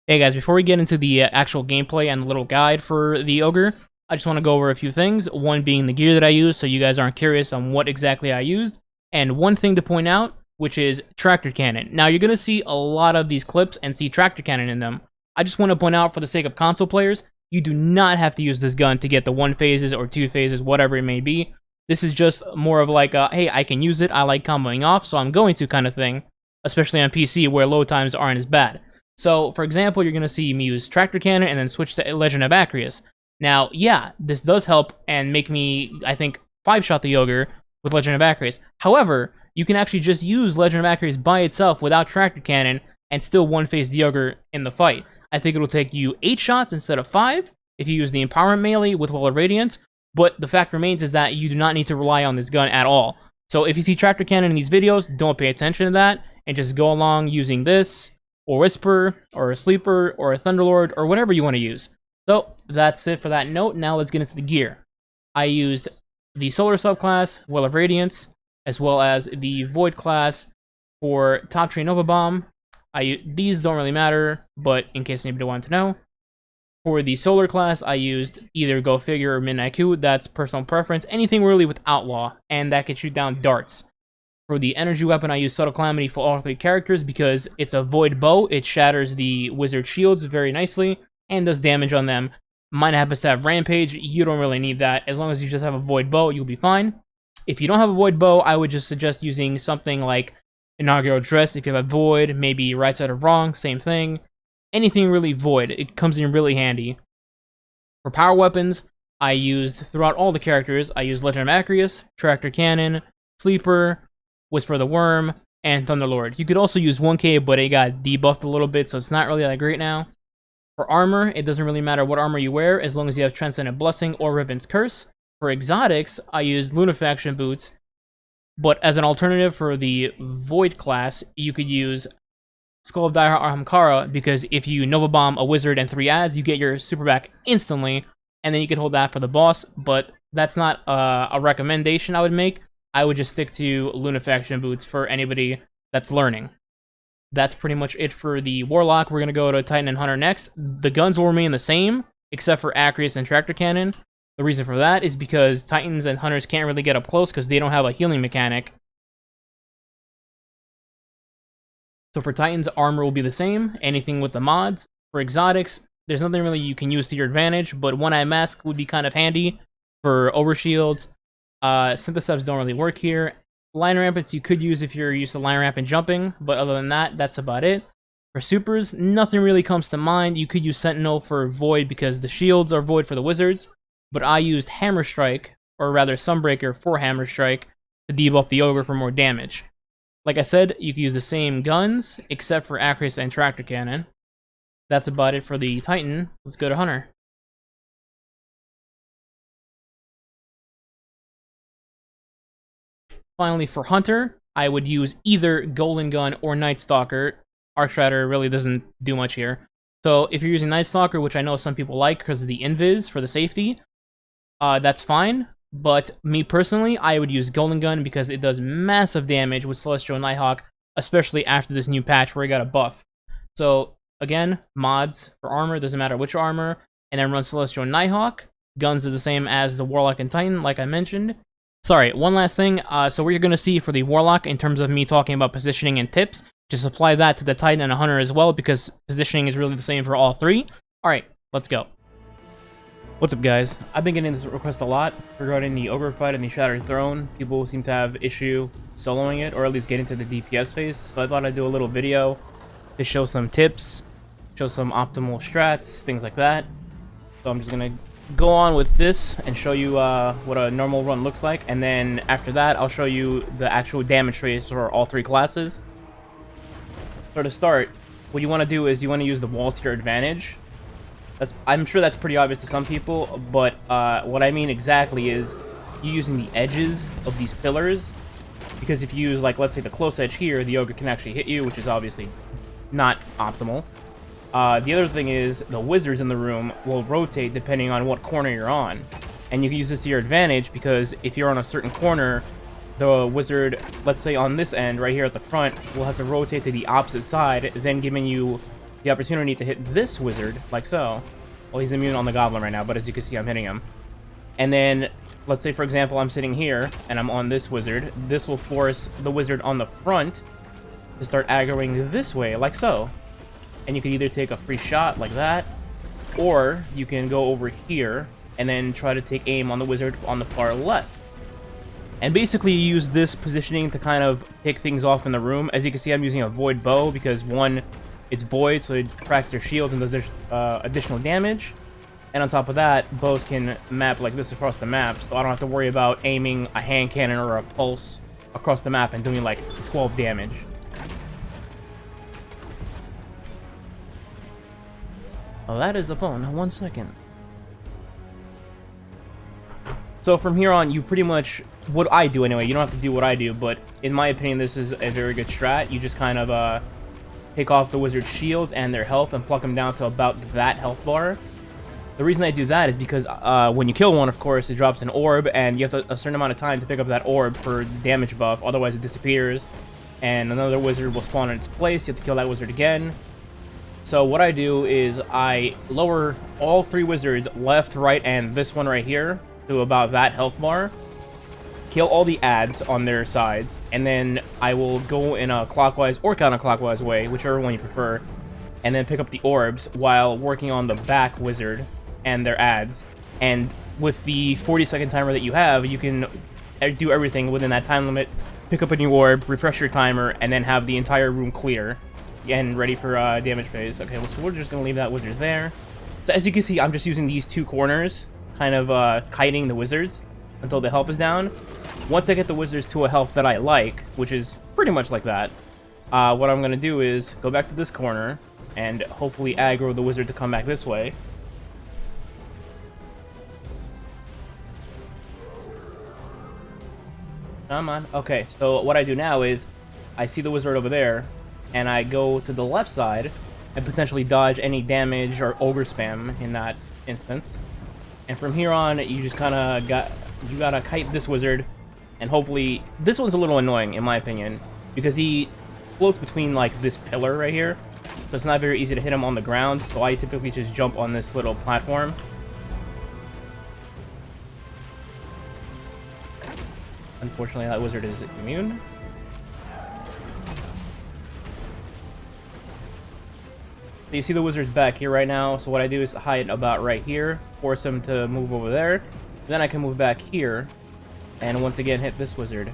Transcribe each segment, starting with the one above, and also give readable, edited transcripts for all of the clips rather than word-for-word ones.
Hey guys, before we get into the actual gameplay and the little guide for the Ogre, I just want to go over a few things, one being the gear that I use, so you guys aren't curious on what exactly I used, and one thing to point out, which is Tractor Cannon. Now, you're going to see a lot of these clips and see Tractor Cannon in them. I just want to point out, for the sake of console players, you do not have to use this gun to get the 1 phases or 2 phases, whatever it may be. This is just more of like a, hey, I can use it, I like comboing off, so I'm going to kind of thing, especially on PC where load times aren't as bad. So, for example, you're going to see me use Tractor Cannon and then switch to Legend of Acrius. Now, yeah, this does help and make me, I think, 5-shot the Ogre with Legend of Acrius. However, you can actually just use Legend of Acrius by itself without Tractor Cannon and still 1-phase the Ogre in the fight. I think it'll take you 8 shots instead of 5 if you use the Empowerment melee with Well of Radiance, but the fact remains is that you do not need to rely on this gun at all. So if you see Tractor Cannon in these videos, don't pay attention to that and just go along using this, or Whisper, or a Sleeper, or a Thunderlord, or whatever you want to use. So, that's it for that note. Now let's get into the gear. I used the Solar subclass, Well of Radiance, as well as the Void class for Top Tree Nova Bomb. These don't really matter, but in case anybody wanted to know. For the Solar class, I used either Go Figure or Midnight Coup. That's personal preference. Anything really with Outlaw, and that can shoot down darts. For the energy weapon, I use Subtle Calamity for all 3 characters because it's a Void Bow. It shatters the wizard shields very nicely and does damage on them. Mine happens to have Rampage. You don't really need that. As long as you just have a Void Bow, you'll be fine. If you don't have a Void Bow, I would just suggest using something like Inaugural Dress. If you have a Void, maybe Right Side of Wrong, same thing. Anything really Void. It comes in really handy. For power weapons, I used, throughout all the characters, I used Legend of Acrius, Tractor Cannon, Sleeper, Whisper of the Worm, and Thunderlord. You could also use 1K, but it got debuffed a little bit, so it's not really that great now. For armor, it doesn't really matter what armor you wear, as long as you have Transcendent Blessing or Riven's Curse. For exotics, I used Lunafaction boots, but as an alternative for the Void class, you could use Skull of Dire Ahamkara, because if you Nova Bomb a wizard and 3 adds, you get your super back instantly, and then you can hold that for the boss, but that's not a recommendation I would make. I would just stick to Lunafaction boots for anybody that's learning. That's pretty much it for the Warlock. We're going to go to Titan and Hunter next. The guns will remain the same, except for Acrius and Tractor Cannon. The reason for that is because Titans and Hunters can't really get up close because they don't have a healing mechanic. So for Titans, armor will be the same, anything with the mods. For exotics, there's nothing really you can use to your advantage, but One-Eye Mask would be kind of handy for overshields. Synthesebs don't really work here. Line Rampants you could use if you're used to line rampant jumping, but other than that, that's about it. For supers, nothing really comes to mind. You could use Sentinel for Void because the shields are Void for the wizards, but I used Hammer Strike, or rather Sunbreaker for Hammer Strike, to debuff the Ogre for more damage. Like I said, you can use the same guns, except for Acrius and Tractor Cannon. That's about it for the Titan. Let's go to Hunter. Finally, for Hunter, I would use either Golden Gun or Night Stalker. Arcstrider really doesn't do much here. So if you're using Night Stalker, which I know some people like because of the invis for the safety, that's fine. But me personally, I would use Golden Gun because it does massive damage with Celestial Nighthawk, especially after this new patch where it got a buff. So again, mods for armor, doesn't matter which armor, and then run Celestial Nighthawk. Guns are the same as the Warlock and Titan, like I mentioned. Sorry, one last thing. So what you're going to see for the Warlock in terms of me talking about positioning and tips, just apply that to the Titan and the Hunter as well, because positioning is really the same for all 3. Alright, let's go. What's up, guys? I've been getting this request a lot regarding the Ogre fight and the Shattered Throne. People seem to have issue soloing it, or at least getting to the DPS phase, so I thought I'd do a little video to show some tips, show some optimal strats, things like that. So I'm just going to go on with this and show you what a normal run looks like, and then after that I'll show you the actual damage phase for all 3 classes. So to start, what you want to do is you want to use the walls to your advantage. I'm sure that's pretty obvious to some people, but what I mean exactly is you using the edges of these pillars, because if you use, like, let's say the close edge here, the Ogre can actually hit you, which is obviously not optimal. The other thing is, the wizards in the room will rotate depending on what corner you're on. And you can use this to your advantage, because if you're on a certain corner, the wizard, let's say on this end, right here at the front, will have to rotate to the opposite side, then giving you the opportunity to hit this wizard, like so. Well, he's immune on the goblin right now, but as you can see, I'm hitting him. And then, let's say, for example, I'm sitting here, and I'm on this wizard. This will force the wizard on the front to start aggroing this way, like so. And you can either take a free shot, like that, or you can go over here, and then try to take aim on the wizard on the far left. And basically you use this positioning to kind of pick things off in the room. As you can see, I'm using a void bow, because one, it's void, so it cracks their shields and does additional damage. And on top of that, bows can map like this across the map, so I don't have to worry about aiming a hand cannon or a pulse across the map and doing like 12 damage. Oh, that is a bone. 1 second. So from here on, you pretty much, what I do anyway, you don't have to do what I do, but in my opinion, this is a very good strat. You just kind of take off the wizard's shields and their health and pluck them down to about that health bar. The reason I do that is because when you kill one, of course, it drops an orb, and you have a certain amount of time to pick up that orb for damage buff, otherwise it disappears, and another wizard will spawn in its place. You have to kill that wizard again. So what I do is I lower all 3 wizards, left, right, and this one right here, to about that health bar, kill all the adds on their sides, and then I will go in a clockwise or counterclockwise way, whichever one you prefer, and then pick up the orbs while working on the back wizard and their adds. And with the 40-second timer that you have, you can do everything within that time limit, pick up a new orb, refresh your timer, and then have the entire room clear and ready for damage phase. Okay, well, so we're just gonna leave that wizard there. So as you can see, I'm just using these 2 corners, kind of kiting the wizards until the health is down. Once I get the wizards to a health that I like, which is pretty much like that, what I'm gonna do is go back to this corner and hopefully aggro the wizard to come back this way. Come on. Okay, so what I do now is I see the wizard over there, and I go to the left side and potentially dodge any damage or ogre spam in that instance. And from here on, you just kind of gotta kite this wizard, and hopefully this one's a little annoying in my opinion because he floats between like this pillar right here, so it's not very easy to hit him on the ground. So I typically just jump on this little platform. Unfortunately, that wizard is immune. So you see the wizard's back here right now, so what I do is hide about right here, force him to move over there, then I can move back here, and once again hit this wizard.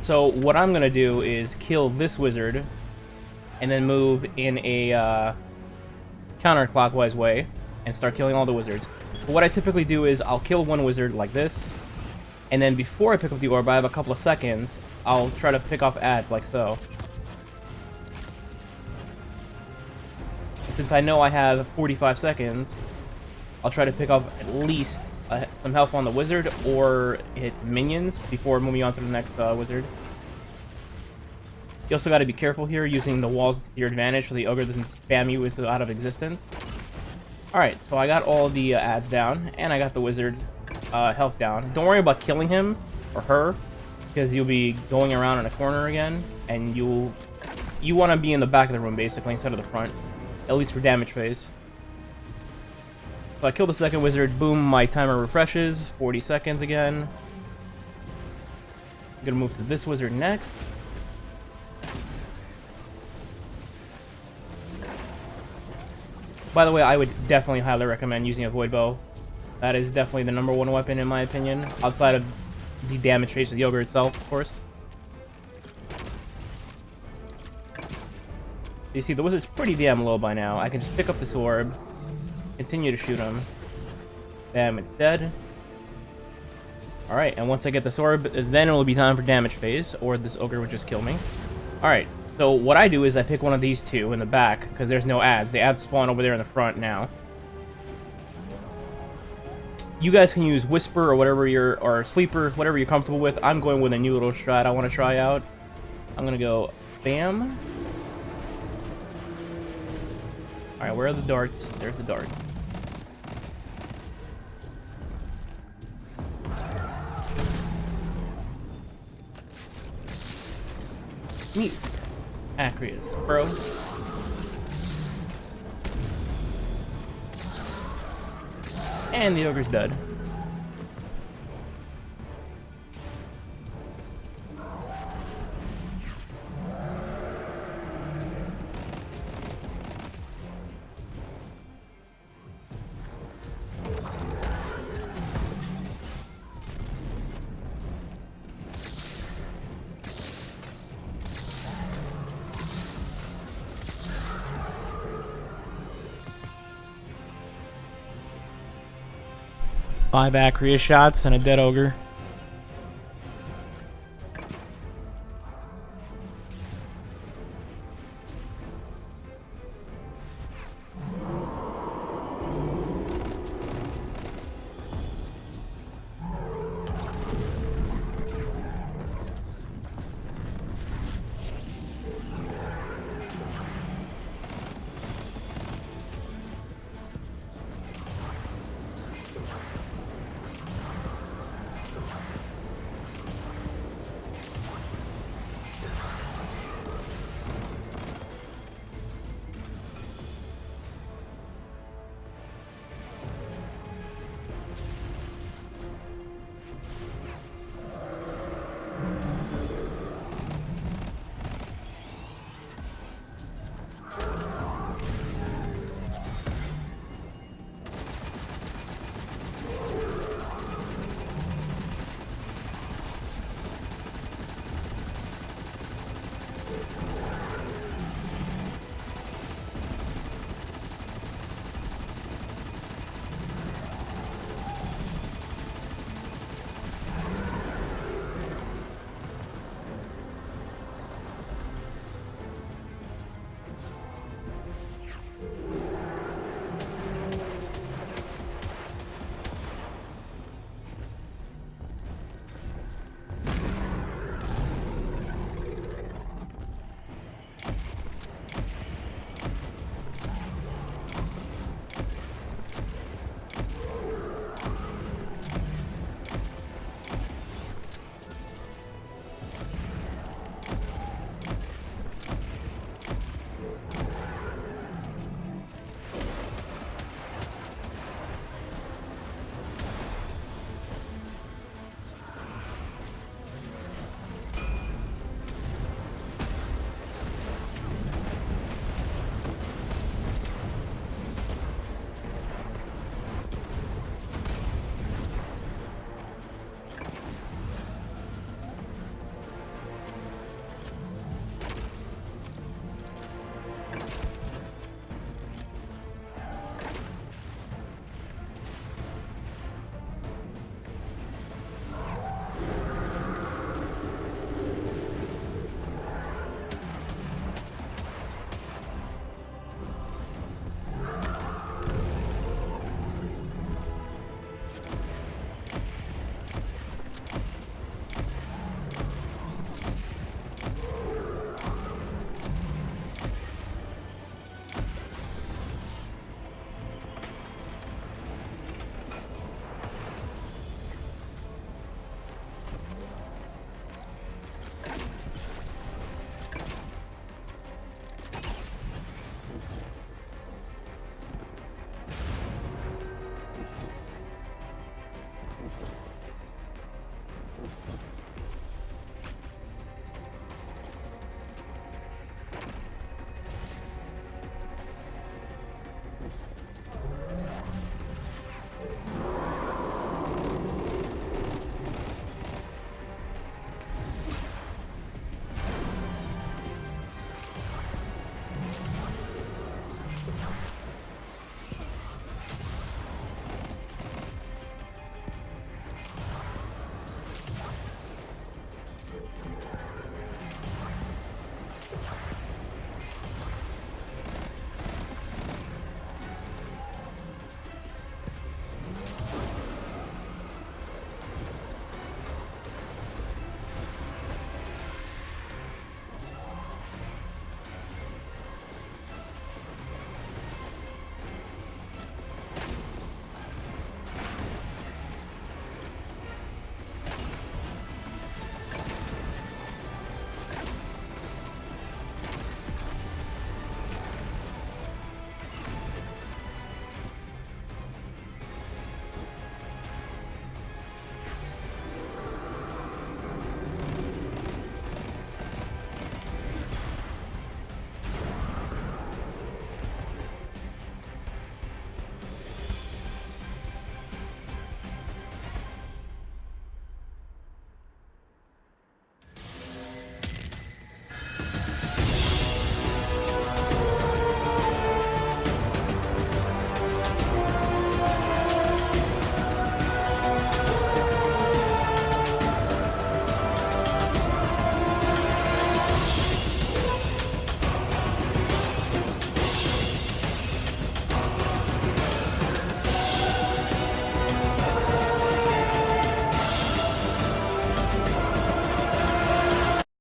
So what I'm going to do is kill this wizard, and then move in a counterclockwise way, and start killing all the wizards. So what I typically do is I'll kill one wizard like this, and then before I pick up the orb, I have a couple of seconds, I'll try to pick off adds like so. Since I know I have 45 seconds, I'll try to pick off at least some health on the wizard or its minions before moving on to the next wizard. You also got to be careful here using the walls to your advantage so the ogre doesn't spam you into out of existence. Alright, so I got all the adds down, and I got the wizard health down. Don't worry about killing him or her, because you'll be going around in a corner again, and you want to be in the back of the room basically instead of the front, at least for damage phase. So I kill the second wizard, boom, my timer refreshes, 40 seconds again. I'm gonna move to this wizard next. By the way, I would definitely highly recommend using a void bow. That is definitely the #1 weapon in my opinion, outside of the damage phase of the ogre itself, of course. You see, the wizard's pretty damn low by now. I can just pick up this orb, continue to shoot him. Bam, it's dead. Alright, and once I get this orb, then it will be time for damage phase, or this ogre would just kill me. Alright, so what I do is I pick one of these two in the back, because there's no adds. The adds spawn over there in the front now. You guys can use Whisper or whatever or Sleeper, whatever you're comfortable with. I'm going with a new little strat I want to try out. I'm going to go bam. Alright, where are the darts? There's the dart. Neat. Acrius, bro. And the ogre's dead. Five acrius shots and a dead ogre.